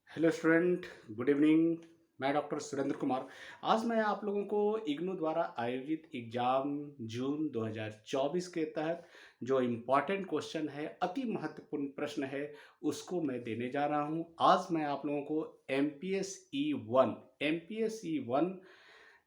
Hello student, good evening. मैं doctor Surendra Kumar. आज मैं आप लोगों को इग्नू द्वारा आयोजित एग्जाम जून 2024 के तहत जो इम्पॉर्टेंट क्वेश्चन है, अति महत्वपूर्ण प्रश्न है, उसको मैं देने जा रहा हूं। आज मैं आप लोगों को M P S E one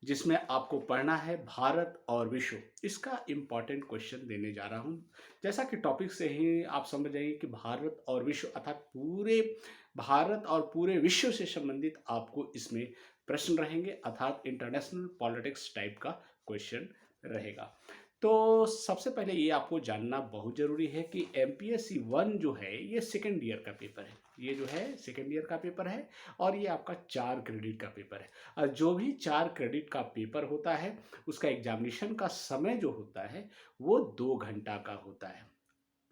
जिसमें आपको पढ़ना है भारत और विश्व, इसका इम्पॉर्टेंट क्वेश्चन देने जा रहा हूँ। जैसा कि टॉपिक से ही आप समझ जाइए कि भारत और विश्व अर्थात पूरे भारत और पूरे विश्व से संबंधित आपको इसमें प्रश्न रहेंगे, अर्थात इंटरनेशनल पॉलिटिक्स टाइप का क्वेश्चन रहेगा। तो सबसे पहले ये आपको जानना बहुत ज़रूरी है कि एम पी एस सी 1 जो है ये सेकेंड ईयर का पेपर है। ये जो है सेकेंड ईयर का पेपर है और ये आपका 4 क्रेडिट का पेपर है। और जो भी 4 क्रेडिट का पेपर होता है उसका एग्जामिनेशन का समय जो होता है वो 2 घंटा का होता है।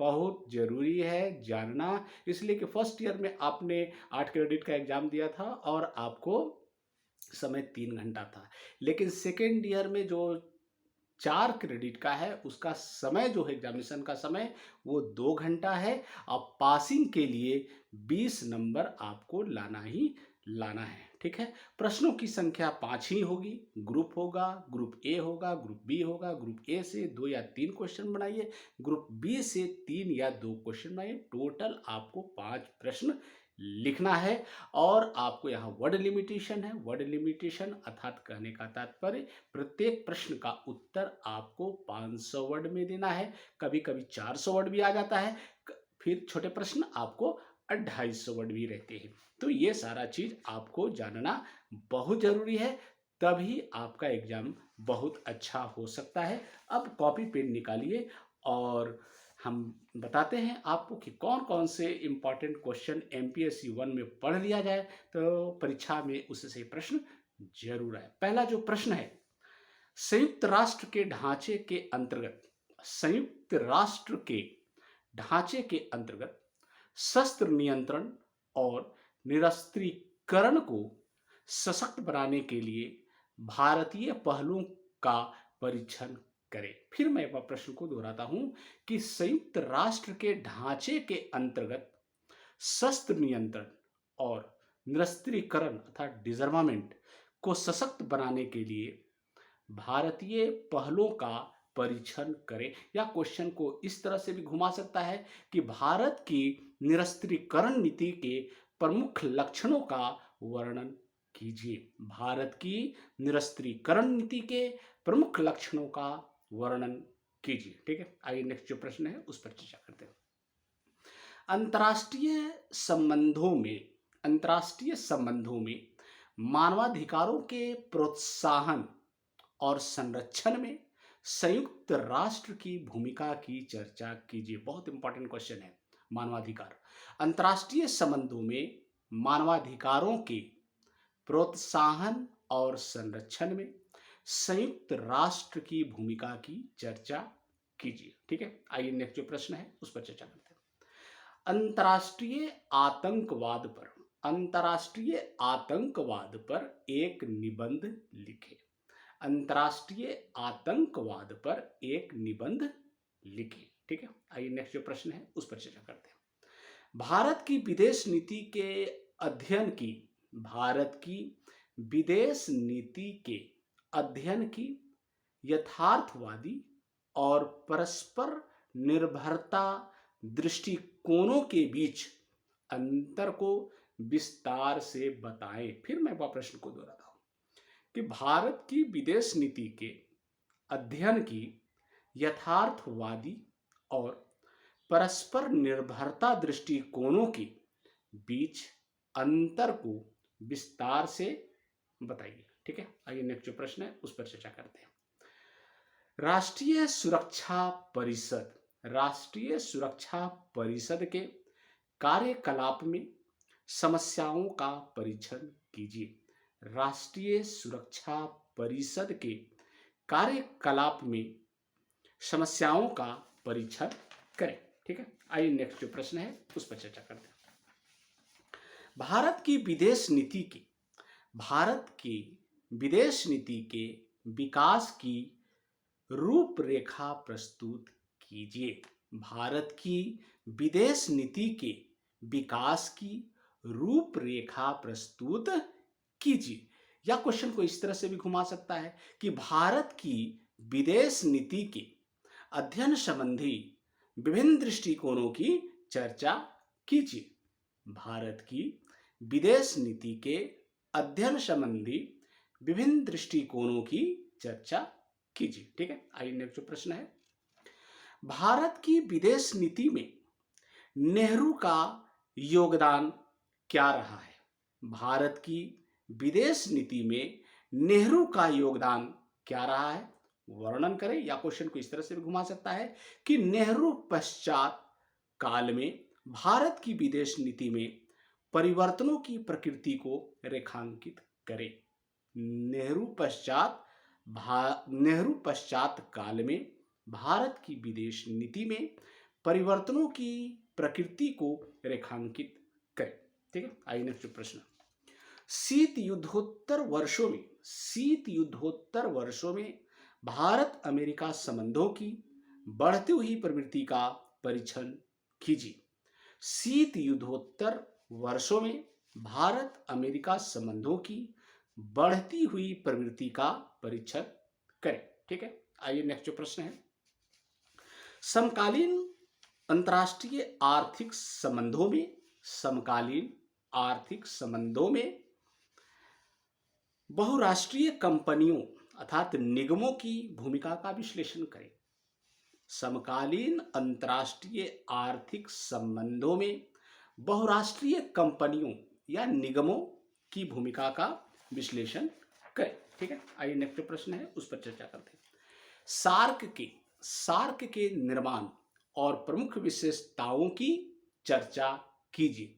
बहुत जरूरी है जानना, इसलिए कि फर्स्ट ईयर में आपने 8 क्रेडिट का एग्जाम दिया था और आपको समय 3 घंटा था। लेकिन सेकेंड ईयर में जो 4 क्रेडिट का है उसका समय जो है, एग्जामिनेशन का समय, वो 2 घंटा है। अब पासिंग के लिए 20 नंबर आपको लाना ही लाना है। ठीक है। प्रश्नों की संख्या 5 ही होगी। ग्रुप होगा, ग्रुप ए होगा, ग्रुप बी होगा। ग्रुप ए से 2 या 3 क्वेश्चन बनाइए, ग्रुप बी से 3 या 2 क्वेश्चन बनाइए। टोटल आपको 5 प्रश्न लिखना है। और आपको यहाँ वर्ड लिमिटेशन है। वर्ड लिमिटेशन अर्थात कहने का तात्पर्य, प्रत्येक प्रश्न का उत्तर आपको 500 वर्ड में देना है। कभी कभी 400 वर्ड भी आ जाता है। फिर छोटे प्रश्न आपको 250 वर्ड भी रहते हैं। तो ये सारा चीज आपको जानना बहुत जरूरी है, तभी आपका एग्जाम बहुत अच्छा हो सकता है। अब कॉपी पेन निकालिए और हम बताते हैं आपको कि कौन कौन से important question M P S C 1 में पढ़ लिया जाए तो परीक्षा में उससे प्रश्न जरूर आए। पहला जो प्रश्न है, संयुक्त राष्ट्र के ढांचे के अंतर्गत, संयुक्त राष्ट्र के ढांचे के अंतर्गत शस्त्र नियंत्रण और निरस्त्रीकरण को सशक्त बनाने के लिए भारतीय पहलुओं का परीक्षण करें। फिर मैं एक बार प्रश्न को दोहराता हूं कि संयुक्त राष्ट्र के ढांचे के अंतर्गत शस्त्र नियंत्रण और निरस्त्रीकरण अर्थात डिसर्मामेंट को सशक्त बनाने के लिए भारतीय पहलों का परीक्षण करें। या क्वेश्चन को इस तरह से भी घुमा सकता है कि भारत की निरस्त्रीकरण नीति के प्रमुख लक्षणों का वर्णन कीजिए। भारत की निरस्त्रीकरण नीति के प्रमुख लक्षणों का वर्णन कीजिए। ठीक है, आइए नेक्स्ट जो प्रश्न है उस पर चर्चा करते हैं। अंतर्राष्ट्रीय संबंधों में अंतर्राष्ट्रीय संबंधों में मानवाधिकारों के प्रोत्साहन और संरक्षण में संयुक्त राष्ट्र की भूमिका की चर्चा कीजिए। बहुत इंपॉर्टेंट क्वेश्चन है। मानवाधिकार, अंतर्राष्ट्रीय संबंधों में मानवाधिकारों के प्रोत्साहन और संरक्षण में संयुक्त राष्ट्र की भूमिका की चर्चा कीजिए। ठीक है, आइए नेक्स्ट जो प्रश्न है उस पर चर्चा करते हैं। अंतर्राष्ट्रीय आतंकवाद पर एक निबंध लिखें। अंतर्राष्ट्रीय आतंकवाद पर एक निबंध लिखें। ठीक है, आइए नेक्स्ट जो प्रश्न है उस पर चर्चा करते हैं। भारत की विदेश नीति के अध्ययन की भारत की विदेश नीति के अध्ययन की यथार्थवादी और परस्पर निर्भरता दृष्टिकोणों के बीच अंतर को विस्तार से बताएं। फिर मैं वह प्रश्न को दोहराता हूं कि भारत की विदेश नीति के अध्ययन की यथार्थवादी और परस्पर निर्भरता दृष्टिकोणों के बीच अंतर को विस्तार से बताइए। ठीक है, आइए नेक्स्ट जो प्रश्न है उस पर चर्चा करते हैं। राष्ट्रीय सुरक्षा परिषद के कार्यकलाप में समस्याओं का परीक्षण कीजिए। राष्ट्रीय सुरक्षा परिषद के कार्यकलाप में समस्याओं का परीक्षण करें। ठीक है, आइए नेक्स्ट जो प्रश्न है उस पर चर्चा करते हैं। भारत की विदेश नीति के विकास की रूपरेखा प्रस्तुत कीजिए। भारत की विदेश नीति के विकास की रूपरेखा प्रस्तुत कीजिए। या क्वेश्चन को इस तरह से भी घुमा सकता है कि भारत की विदेश नीति के अध्ययन संबंधी विभिन्न दृष्टिकोणों की चर्चा कीजिए। भारत की विदेश नीति के अध्ययन संबंधी विभिन्न दृष्टिकोणों की चर्चा कीजिए। ठीक है, आइए नेक्स्ट जो प्रश्न है, भारत की विदेश नीति में नेहरू का योगदान क्या रहा है? भारत की विदेश नीति में नेहरू का योगदान क्या रहा है? वर्णन करें। या क्वेश्चन को इस तरह से भी घुमा सकता है कि नेहरू पश्चात काल में भारत की विदेश नीति में परिवर्तनों की प्रकृति को रेखांकित करें। नेहरू पश्चात काल में भारत की विदेश नीति में परिवर्तनों की प्रकृति को रेखांकित करें। ठीक है, आइए नेक्स्ट प्रश्न, शीत युद्धोत्तर वर्षों में भारत अमेरिका संबंधों की बढ़ती हुई प्रवृत्ति का परीक्षण कीजिए। शीत युद्धोत्तर वर्षों में भारत अमेरिका संबंधों की बढ़ती हुई प्रवृत्ति का परीक्षण करें। ठीक है, आइए नेक्स्ट जो प्रश्न है, समकालीन अंतर्राष्ट्रीय आर्थिक संबंधों में बहुराष्ट्रीय कंपनियों अर्थात निगमों की भूमिका का विश्लेषण करें। समकालीन अंतर्राष्ट्रीय आर्थिक संबंधों में बहुराष्ट्रीय कंपनियों या निगमों की भूमिका का विश्लेषण करें। ठीक है, आइए नेक्स्ट प्रश्न है, उस पर चर्चा करते हैं। सार्क के निर्माण और प्रमुख विशेषताओं की चर्चा कीजिए।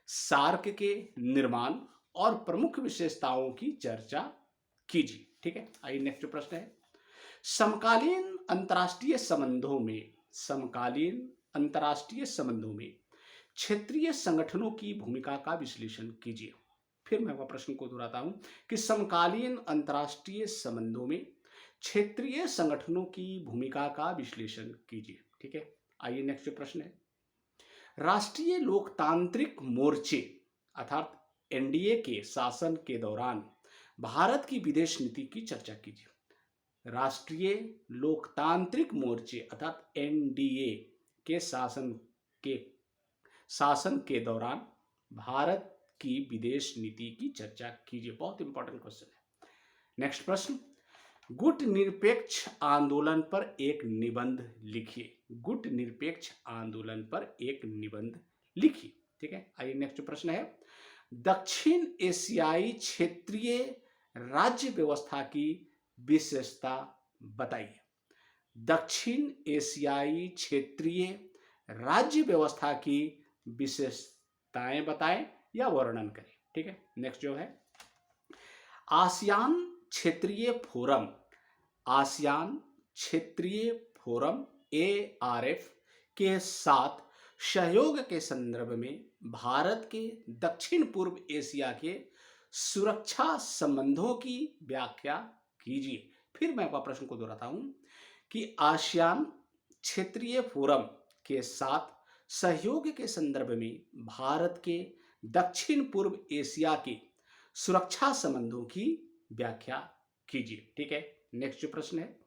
सार्क के निर्माण और प्रमुख विशेषताओं की चर्चा कीजिए। ठीक है, आइए नेक्स्ट प्रश्न है, समकालीन अंतर्राष्ट्रीय संबंधों में क्षेत्रीय संगठनों की भूमिका का विश्लेषण कीजिए। फिर मैं वह प्रश्न को दोहराता हूं कि समकालीन अंतर्राष्ट्रीय संबंधों में क्षेत्रीय संगठनों की भूमिका का विश्लेषण कीजिए। ठीक है, आइए नेक्स्ट प्रश्न है, राष्ट्रीय लोकतांत्रिक मोर्चे अर्थात एनडीए के शासन के दौरान भारत की विदेश नीति की चर्चा कीजिए। राष्ट्रीय लोकतांत्रिक मोर्चे अर्थात एनडीए के शासन के दौरान भारत की विदेश नीति की चर्चा कीजिए। बहुत इंपॉर्टेंट क्वेश्चन है। नेक्स्ट प्रश्न, गुट निरपेक्ष आंदोलन पर एक निबंध लिखिए। गुट निरपेक्ष आंदोलन पर एक निबंध लिखिए। ठीक है, आइए नेक्स्ट प्रश्न है, दक्षिण एशियाई क्षेत्रीय राज्य व्यवस्था की विशेषता बताइए। दक्षिण एशियाई क्षेत्रीय राज्य व्यवस्था की विशेषताएं बताएं या वर्णन करें। ठीक है, नेक्स्ट जो है, आसियान क्षेत्रीय फोरम ARF के साथ सहयोग के संदर्भ में भारत के दक्षिण पूर्व एशिया के सुरक्षा संबंधों की व्याख्या कीजिए। फिर मैं आपका प्रश्न को दोहराता हूं कि आसियान क्षेत्रीय फोरम के साथ सहयोग के संदर्भ में भारत के दक्षिण पूर्व एशिया के सुरक्षा संबंधों की व्याख्या कीजिए। ठीक है, नेक्स्ट जो प्रश्न है,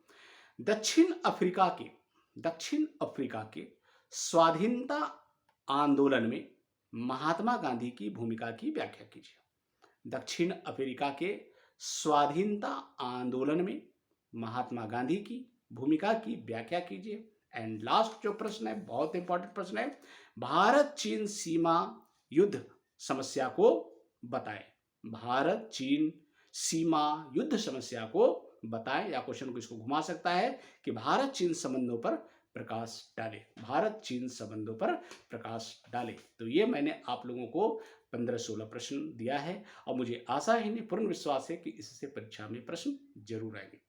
दक्षिण अफ्रीका के स्वाधीनता आंदोलन में महात्मा गांधी की भूमिका की व्याख्या कीजिए। दक्षिण अफ्रीका के स्वाधीनता आंदोलन में महात्मा गांधी की भूमिका की व्याख्या कीजिए। एंड लास्ट जो प्रश्न है, बहुत इंपॉर्टेंट प्रश्न है, भारत चीन सीमा युद्ध समस्या को बताएं। भारत चीन सीमा युद्ध समस्या को बताएं। या क्वेश्चन को इसको घुमा सकता है कि भारत चीन संबंधों पर प्रकाश डाले। भारत चीन संबंधों पर प्रकाश डाले। तो ये मैंने आप लोगों को 15-16 प्रश्न दिया है और मुझे आशा ही नहीं पूर्ण विश्वास है कि इससे परीक्षा में प्रश्न जरूर आएंगे।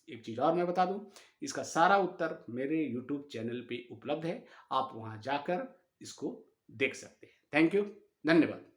एक चीज और मैं बता दूं, इसका सारा उत्तर मेरे YouTube चैनल पे उपलब्ध है, आप वहां जाकर इसको देख सकते हैं। थैंक यू, धन्यवाद।